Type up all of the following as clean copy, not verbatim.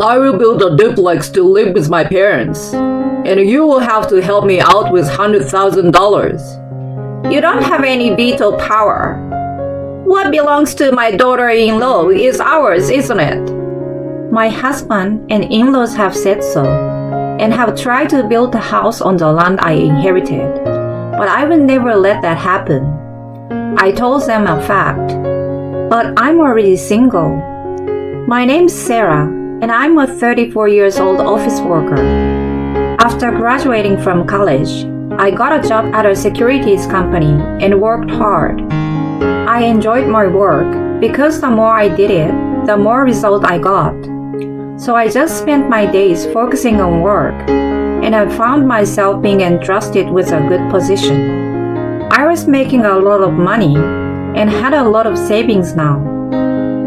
I will build a duplex to live with my parents, and you will have to help me out with $100,000. You don't have any veto power. What belongs to my daughter-in-law is ours, isn't it? My husband and in-laws have said so, and have tried to build a house on the land I inherited, but I will never let that happen. I told them a fact, but I'm already single. My name's Sarah, and I'm a 34 years old office worker. After graduating from college, I got a job at a securities company and worked hard. I enjoyed my work because the more I did it, the more result I got. So I just spent my days focusing on work, and I found myself being entrusted with a good position. I was making a lot of money and had a lot of savings now.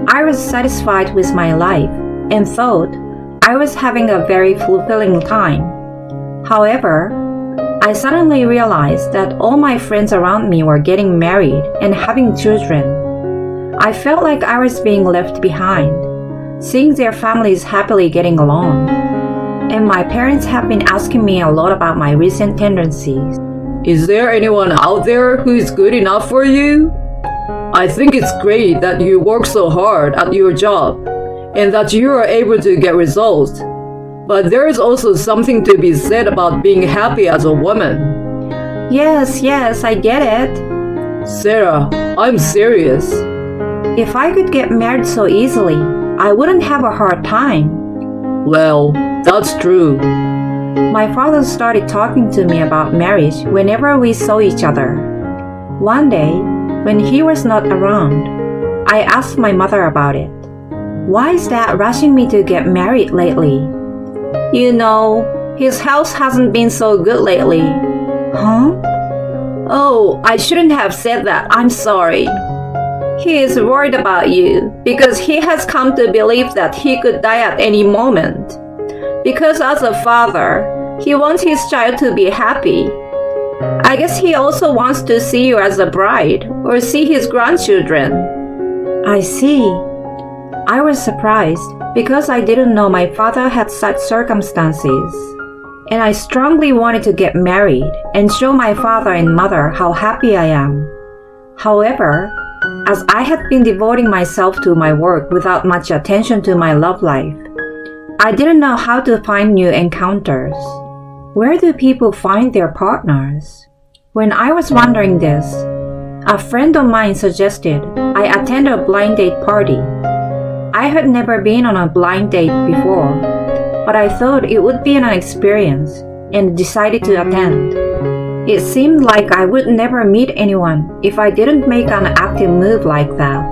I was satisfied with my life and thought I was having a very fulfilling time. However, I suddenly realized that all my friends around me were getting married and having children. I felt like I was being left behind, seeing their families happily getting along. And my parents have been asking me a lot about my recent tendencies. Is there anyone out there who is good enough for you? I think it's great that you work so hard at your job and that you are able to get results. But there is also something to be said about being happy as a woman. Yes, I get it. Sarah, I'm serious. If I could get married so easily, I wouldn't have a hard time. Well, that's true. My father started talking to me about marriage whenever we saw each other. One day, when he was not around, I asked my mother about it. Why is Dad rushing me to get married lately? You know, his health hasn't been so good lately. Huh? Oh, I shouldn't have said that. I'm sorry. He is worried about you because he has come to believe that he could die at any moment. Because as a father, he wants his child to be happy. I guess he also wants to see you as a bride or see his grandchildren. I see. I was surprised because I didn't know my father had such circumstances. And I strongly wanted to get married and show my father and mother how happy I am. However, as I had been devoting myself to my work without much attention to my love life, I didn't know how to find new encounters. Where do people find their partners? When I was wondering this, a friend of mine suggested I attend a blind date party. I had never been on a blind date before, but I thought it would be an experience and decided to attend. It seemed like I would never meet anyone if I didn't make an active move like that.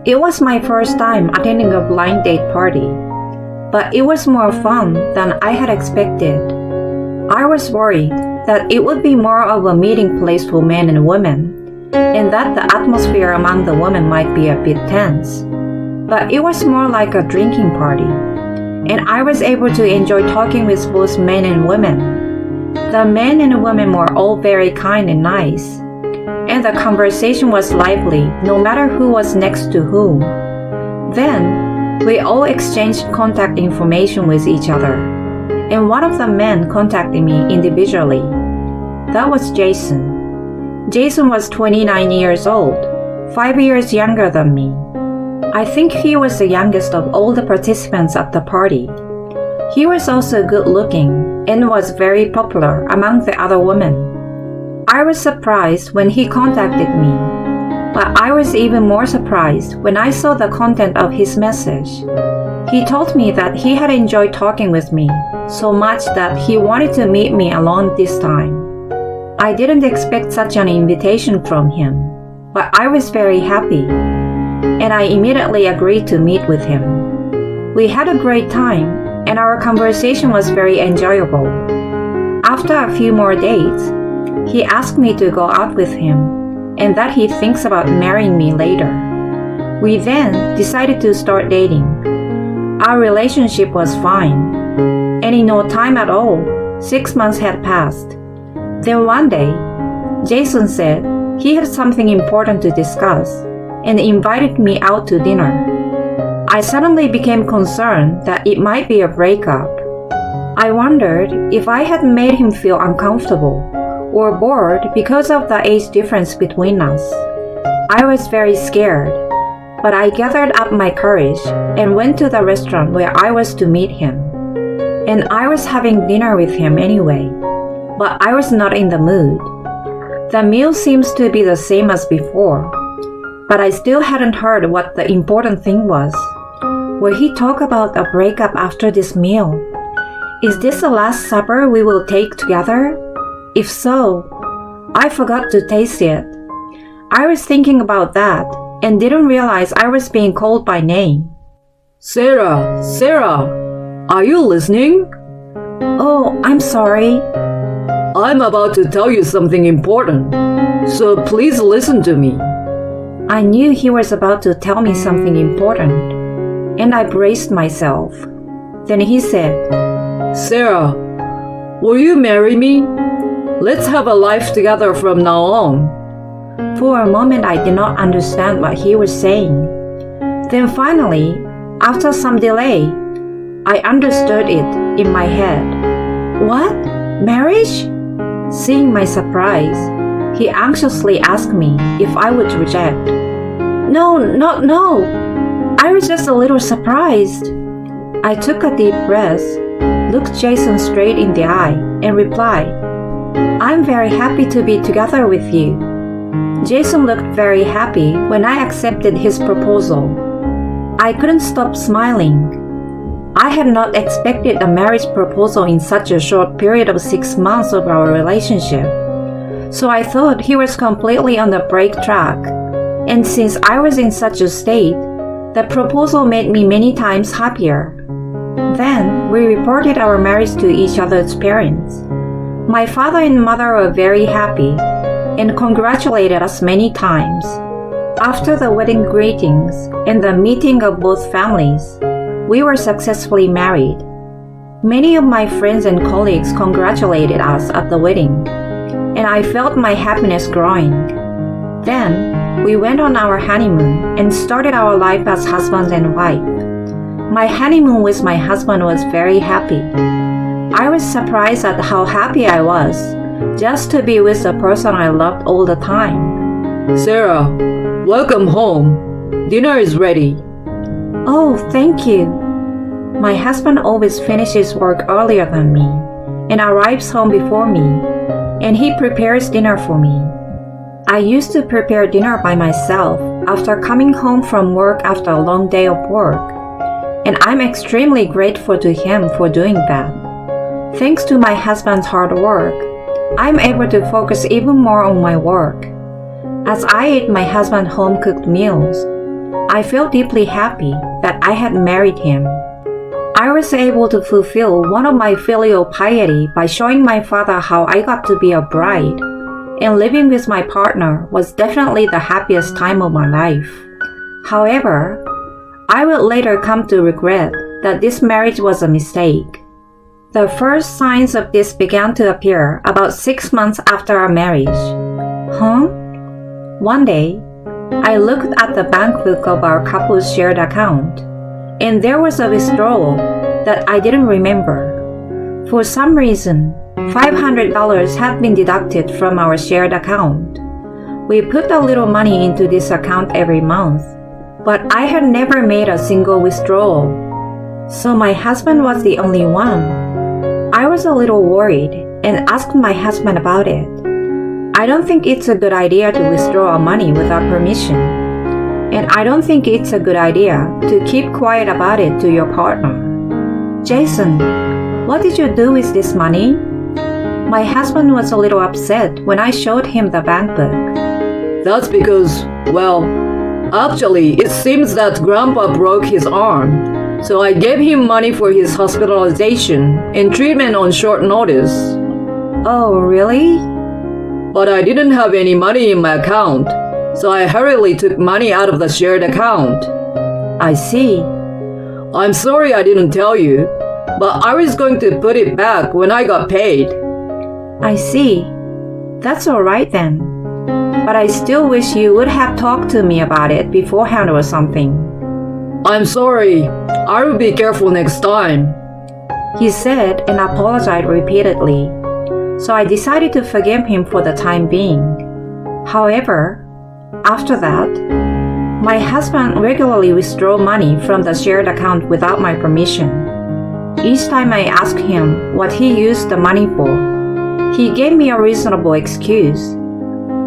It was my first time attending a blind date party, but it was more fun than I had expected. I was worried that it would be more of a meeting place for men and women, and that the atmosphere among the women might be a bit tense. But it was more like a drinking party, and I was able to enjoy talking with both men and women. The men and women were all very kind and nice, and the conversation was lively no matter who was next to whom. Then, we all exchanged contact information with each other, and one of the men contacted me individually. That was Jason. Jason was 29 years old, 5 years younger than me. I think he was the youngest of all the participants at the party. He was also good looking and was very popular among the other women. I was surprised when he contacted me, but I was even more surprised when I saw the content of his message. He told me that he had enjoyed talking with me so much that he wanted to meet me alone this time. I didn't expect such an invitation from him, but I was very happy, and I immediately agreed to meet with him. We had a great time, and our conversation was very enjoyable. After a few more dates, he asked me to go out with him, and that he thinks about marrying me later. We then decided to start dating. Our relationship was fine, and in no time at all, 6 months had passed. Then one day, Jason said he had something important to discuss and invited me out to dinner. I suddenly became concerned that it might be a breakup. I wondered if I had made him feel uncomfortable or bored because of the age difference between us. I was very scared, but I gathered up my courage and went to the restaurant where I was to meet him. And I was having dinner with him anyway, but I was not in the mood. The meal seems to be the same as before, but I still hadn't heard what the important thing was. Will he talk about a breakup after this meal? Is this the last supper we will take together? If so, I forgot to taste it. I was thinking about that and didn't realize I was being called by name. Sarah, Sarah, are you listening? Oh, I'm sorry. I'm about to tell you something important, so please listen to me. I knew he was about to tell me something important, and I braced myself. Then he said, Sarah, will you marry me? Let's have a life together from now on. For a moment I did not understand what he was saying. Then finally, after some delay, I understood it in my head. What? Marriage? Seeing my surprise, he anxiously asked me if I would reject. No. I was just a little surprised. I took a deep breath, looked Jason straight in the eye, and replied, I'm very happy to be together with you. Jason looked very happy when I accepted his proposal. I couldn't stop smiling. I had not expected a marriage proposal in such a short period of 6 months of our relationship. So I thought he was completely on the break track. And since I was in such a state, the proposal made me many times happier. Then we reported our marriage to each other's parents. My father and mother were very happy and congratulated us many times. After the wedding greetings and the meeting of both families, we were successfully married. Many of my friends and colleagues congratulated us at the wedding, and I felt my happiness growing. Then, we went on our honeymoon and started our life as husband and wife. My honeymoon with my husband was very happy. I was surprised at how happy I was just to be with the person I loved all the time. Sarah, welcome home. Dinner is ready. Oh, thank you. My husband always finishes work earlier than me and arrives home before me, and he prepares dinner for me. I used to prepare dinner by myself after coming home from work after a long day of work, and I'm extremely grateful to him for doing that. Thanks to my husband's hard work, I'm able to focus even more on my work. As I ate my husband's home-cooked meals, I felt deeply happy that I had married him. I was able to fulfill one of my filial piety by showing my father how I got to be a bride, and living with my partner was definitely the happiest time of my life. However, I would later come to regret that this marriage was a mistake. The first signs of this began to appear about 6 months after our marriage. One day, I looked at the bank book of our couple's shared account, and there was a withdrawal that I didn't remember. For some reason, $500 had been deducted from our shared account. We put a little money into this account every month, but I had never made a single withdrawal. So my husband was the only one. I was a little worried and asked my husband about it. I don't think it's a good idea to withdraw money without permission. And I don't think it's a good idea to keep quiet about it to your partner. Jason, what did you do with this money? My husband was a little upset when I showed him the bank book. That's because, well, actually, it seems that Grandpa broke his arm, so I gave him money for his hospitalization and treatment on short notice. Oh, really? But I didn't have any money in my account, so I hurriedly took money out of the shared account. I see. I'm sorry I didn't tell you, but I was going to put it back when I got paid. I see. That's all right then. But I still wish you would have talked to me about it beforehand or something. I'm sorry. I will be careful next time. He said and apologized repeatedly, so I decided to forgive him for the time being. However, after that, my husband regularly withdrew money from the shared account without my permission. Each time I asked him what he used the money for, he gave me a reasonable excuse,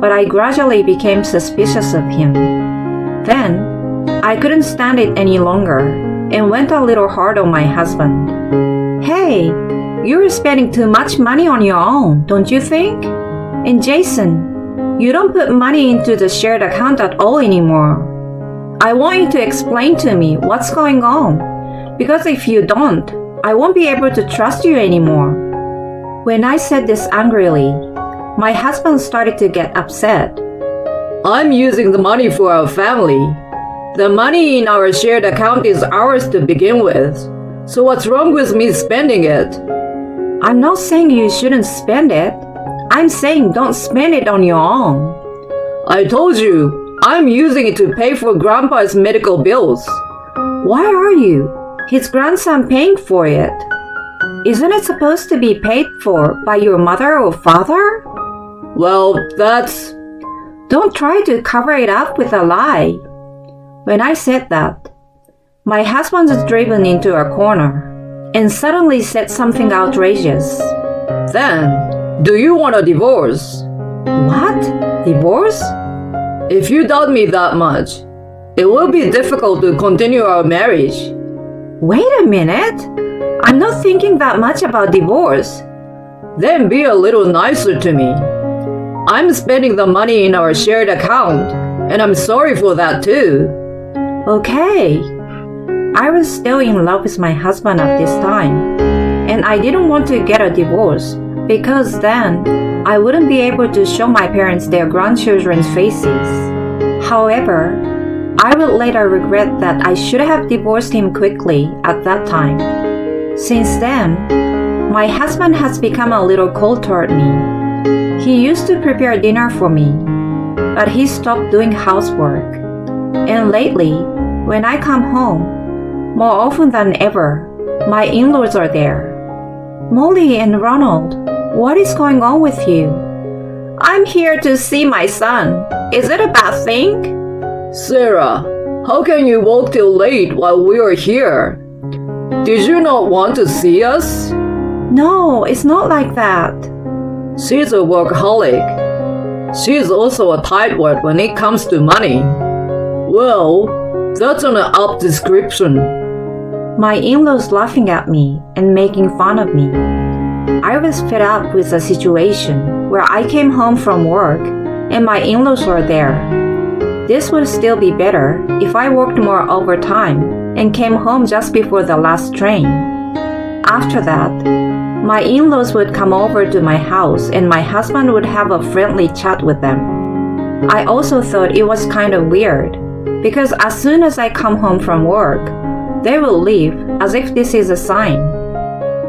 but I gradually became suspicious of him. Then, I couldn't stand it any longer and went a little hard on my husband. Hey, you're spending too much money on your own, don't you think? And Jason, you don't put money into the shared account at all anymore. I want you to explain to me what's going on, because if you don't, I won't be able to trust you anymore. When I said this angrily, my husband started to get upset. I'm using the money for our family. The money in our shared account is ours to begin with. So what's wrong with me spending it? I'm not saying you shouldn't spend it. I'm saying don't spend it on your own. I told you, I'm using it to pay for Grandpa's medical bills. Why are you? His grandson paying for it. Isn't it supposed to be paid for by your mother or father? Well, that's... Don't try to cover it up with a lie. When I said that, my husband was driven into a corner and suddenly said something outrageous. Then, do you want a divorce? What? Divorce? If you doubt me that much, it will be difficult to continue our marriage. Wait a minute. I'm not thinking that much about divorce. Then be a little nicer to me. I'm spending the money in our shared account, and I'm sorry for that too. Okay. I was still in love with my husband at this time, and I didn't want to get a divorce because then I wouldn't be able to show my parents their grandchildren's faces. However, I would later regret that I should have divorced him quickly at that time. Since then, my husband has become a little cold toward me. He used to prepare dinner for me, but he stopped doing housework. And lately, when I come home, more often than ever, my in-laws are there. Molly and Ronald, what is going on with you? I'm here to see my son. Is it a bad thing? Sarah, how can you walk till late while we are here? Did you not want to see us? No, it's not like that. She's a workaholic. She's also a tightwad when it comes to money. Well, that's an apt description. My in-laws laughing at me and making fun of me. I was fed up with the situation where I came home from work and my in-laws were there. This would still be better if I worked more overtime and came home just before the last train. After that, my in-laws would come over to my house and my husband would have a friendly chat with them. I also thought it was kind of weird because as soon as I come home from work, they will leave as if this is a sign.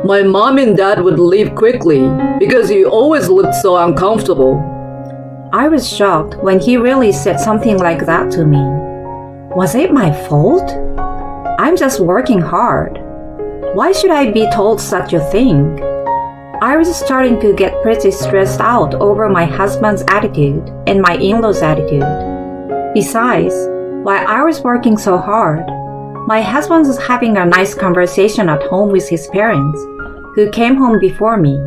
My mom and dad would leave quickly because you always looked so uncomfortable. I was shocked when he really said something like that to me. Was it my fault? I'm just working hard. Why should I be told such a thing? I was starting to get pretty stressed out over my husband's attitude and my in-laws' attitude. Besides, while I was working so hard, my husband was having a nice conversation at home with his parents, who came home before me.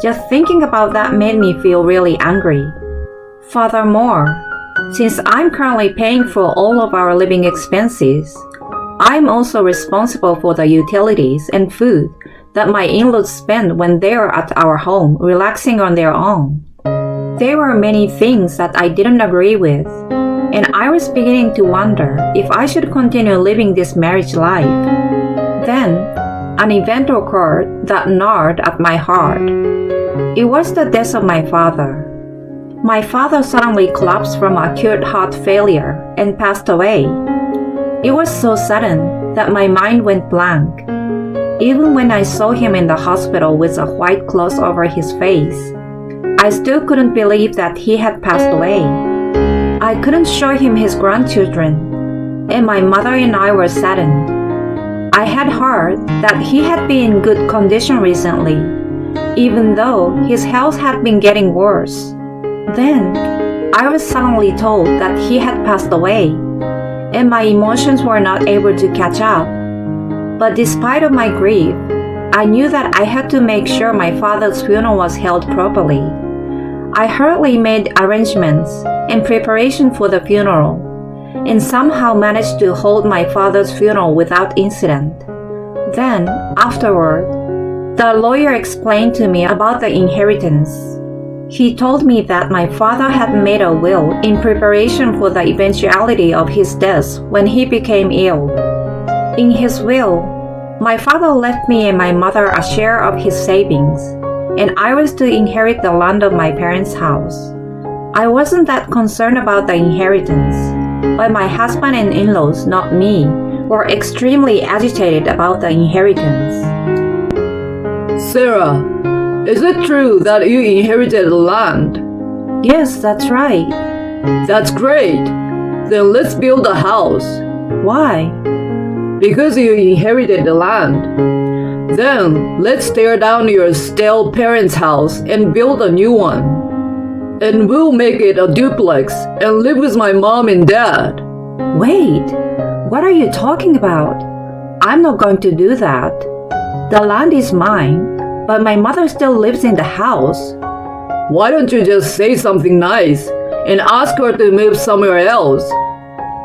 Just thinking about that made me feel really angry. Furthermore, since I'm currently paying for all of our living expenses, I'm also responsible for the utilities and food that my in-laws spend when they're at our home relaxing on their own. There were many things that I didn't agree with, and I was beginning to wonder if I should continue living this marriage life. Then, an event occurred that gnawed at my heart. It was the death of my father. My father suddenly collapsed from acute heart failure and passed away. It was so sudden that my mind went blank. Even when I saw him in the hospital with a white cloth over his face, I still couldn't believe that he had passed away. I couldn't show him his grandchildren. and my mother and I were saddened. I had heard that he had been in good condition recently, even though his health had been getting worse. Then, I was suddenly told that he had passed away, and my emotions were not able to catch up. But despite of my grief, I knew that I had to make sure my father's funeral was held properly. I hurriedly made arrangements in preparation for the funeral, and somehow managed to hold my father's funeral without incident. Then, afterward, the lawyer explained to me about the inheritance. He told me that my father had made a will in preparation for the eventuality of his death when he became ill. In his will, my father left me and my mother a share of his savings, and I was to inherit the land of my parents' house. I wasn't that concerned about the inheritance, but my husband and in-laws, not me, were extremely agitated about the inheritance. Sarah, is it true that you inherited the land? Yes, that's right. That's great. Then let's build a house. Why? Because you inherited the land. Then let's tear down your stale parents' house and build a new one. And we'll make it a duplex and live with my mom and dad. Wait, what are you talking about? I'm not going to do that. The land is mine, but my mother still lives in the house. Why don't you just say something nice and ask her to move somewhere else?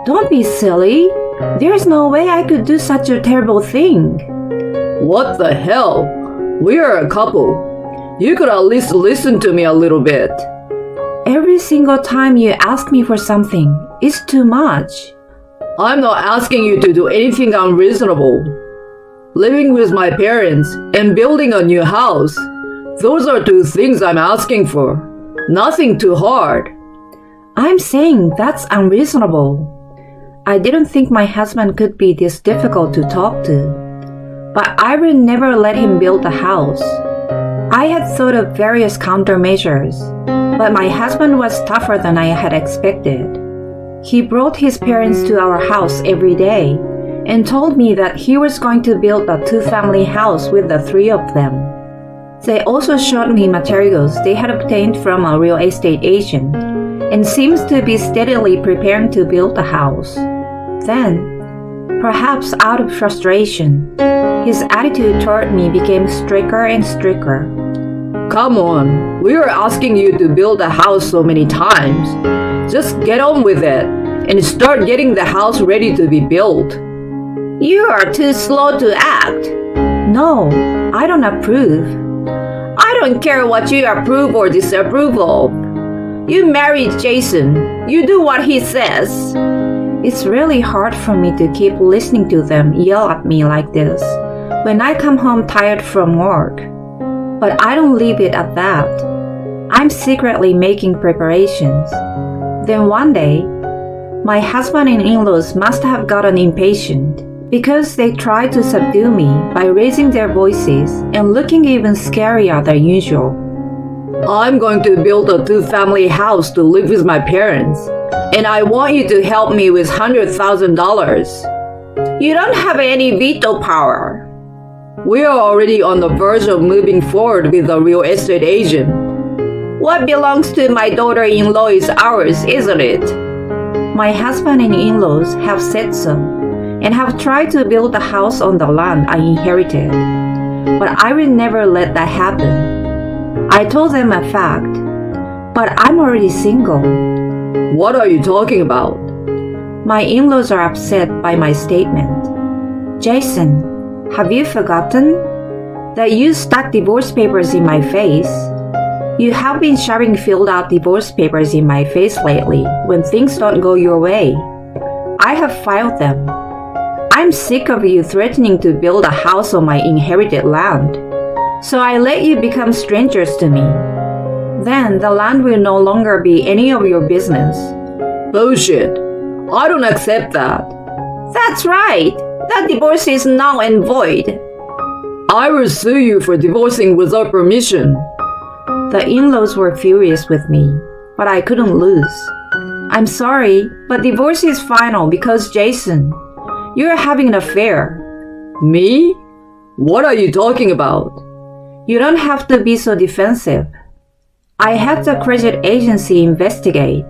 Don't be silly. There's no way I could do such a terrible thing. What the hell? We are a couple. You could at least listen to me a little bit. Every single time you ask me for something, it's too much. I'm not asking you to do anything unreasonable. Living with my parents and building a new house, those are two things I'm asking for. Nothing too hard. I'm saying that's unreasonable. I didn't think my husband could be this difficult to talk to. But I would never let him build a house. I had thought of various countermeasures, but my husband was tougher than I had expected. He brought his parents to our house every day and told me that he was going to build a two-family house with the three of them. They also showed me materials they had obtained from a real estate agent and seems to be steadily preparing to build a house. Then, perhaps out of frustration, his attitude toward me became stricter and stricter. Come on, we are asking you to build a house so many times. Just get on with it and start getting the house ready to be built. You are too slow to act. No, I don't approve. I don't care what you approve or disapprove of. You married Jason. You do what he says. It's really hard for me to keep listening to them yell at me like this when I come home tired from work. But I don't leave it at that. I'm secretly making preparations. Then one day, my husband and in-laws must have gotten impatient because they tried to subdue me by raising their voices and looking even scarier than usual. I'm going to build a two-family house to live with my parents, and I want you to help me with $100,000. You don't have any veto power. We are already on the verge of moving forward with a real estate agent. What belongs to my daughter-in-law is ours, isn't it? My husband and in-laws have said so, and have tried to build a house on the land I inherited. But I will never let that happen. I told them a fact, but I'm already single. What are you talking about? My in-laws are upset by my statement. Jason, have you forgotten that you stuck divorce papers in my face? You have been shoving filled out divorce papers in my face lately when things don't go your way. I have filed them. I'm sick of you threatening to build a house on my inherited land. So I let you become strangers to me. Then the land will no longer be any of your business. Bullshit. I don't accept that. That's right. That divorce is null and void. I will sue you for divorcing without permission. The in-laws were furious with me, but I couldn't lose. I'm sorry, but divorce is final because Jason, you're having an affair. Me? What are you talking about? You don't have to be so defensive. I had the credit agency investigate,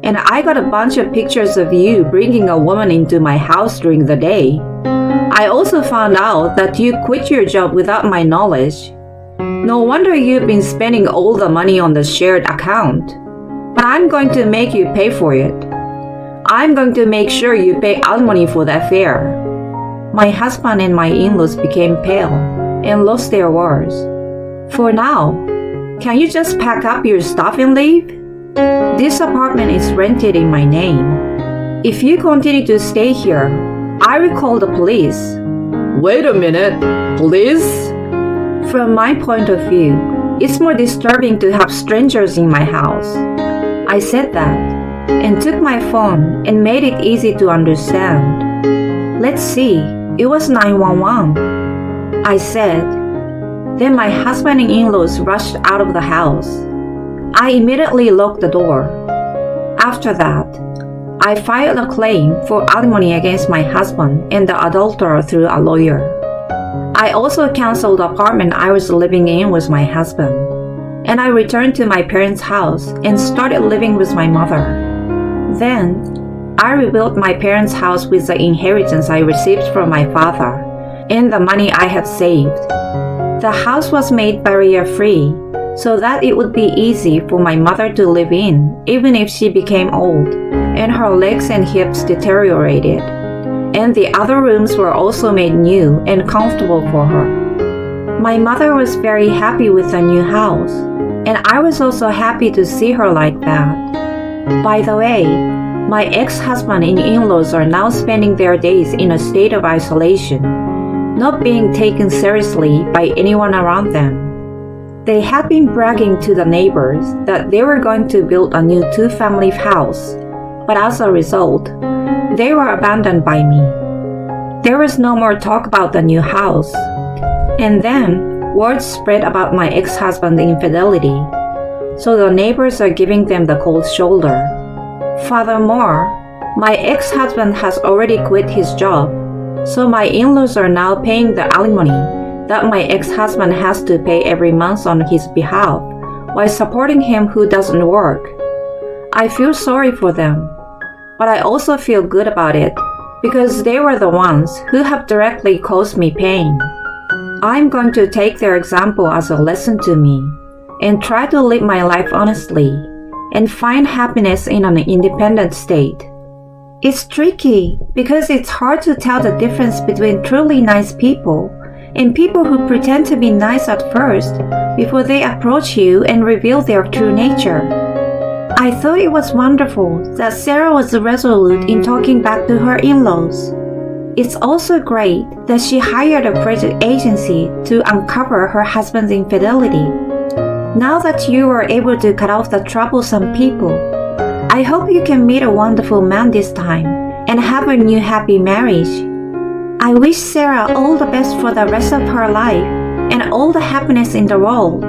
and I got a bunch of pictures of you bringing a woman into my house during the day. I also found out that you quit your job without my knowledge. No wonder you've been spending all the money on the shared account. But I'm going to make you pay for it. I'm going to make sure you pay alimony for the affair. My husband and my in-laws became pale and lost their words. For now, can you just pack up your stuff and leave? This apartment is rented in my name. If you continue to stay here, I will call the police. Wait a minute, police? From my point of view, it's more disturbing to have strangers in my house. I said that and took my phone and made it easy to understand. Let's see, it was 911. I said. Then my husband and in-laws rushed out of the house. I immediately locked the door. After that, I filed a claim for alimony against my husband and the adulterer through a lawyer. I also canceled the apartment I was living in with my husband, and I returned to my parents' house and started living with my mother. Then, I rebuilt my parents' house with the inheritance I received from my father and the money I had saved. The house was made barrier-free so that it would be easy for my mother to live in even if she became old and her legs and hips deteriorated. And the other rooms were also made new and comfortable for her. My mother was very happy with the new house, and I was also happy to see her like that. By the way, my ex-husband and in-laws are now spending their days in a state of isolation, not being taken seriously by anyone around them. They had been bragging to the neighbors that they were going to build a new two-family house, but as a result, they were abandoned by me. There was no more talk about the new house. And then, word spread about my ex-husband's infidelity, so the neighbors are giving them the cold shoulder. Furthermore, my ex-husband has already quit his job, so my in-laws are now paying the alimony that my ex-husband has to pay every month on his behalf, while supporting him who doesn't work. I feel sorry for them, but I also feel good about it because they were the ones who have directly caused me pain. I'm going to take their example as a lesson to me and try to live my life honestly and find happiness in an independent state. It's tricky because it's hard to tell the difference between truly nice people and people who pretend to be nice at first before they approach you and reveal their true nature. I thought it was wonderful that Sarah was resolute in talking back to her in-laws. It's also great that she hired a credit agency to uncover her husband's infidelity. Now that you were able to cut off the troublesome people, I hope you can meet a wonderful man this time and have a new happy marriage. I wish Sarah all the best for the rest of her life and all the happiness in the world.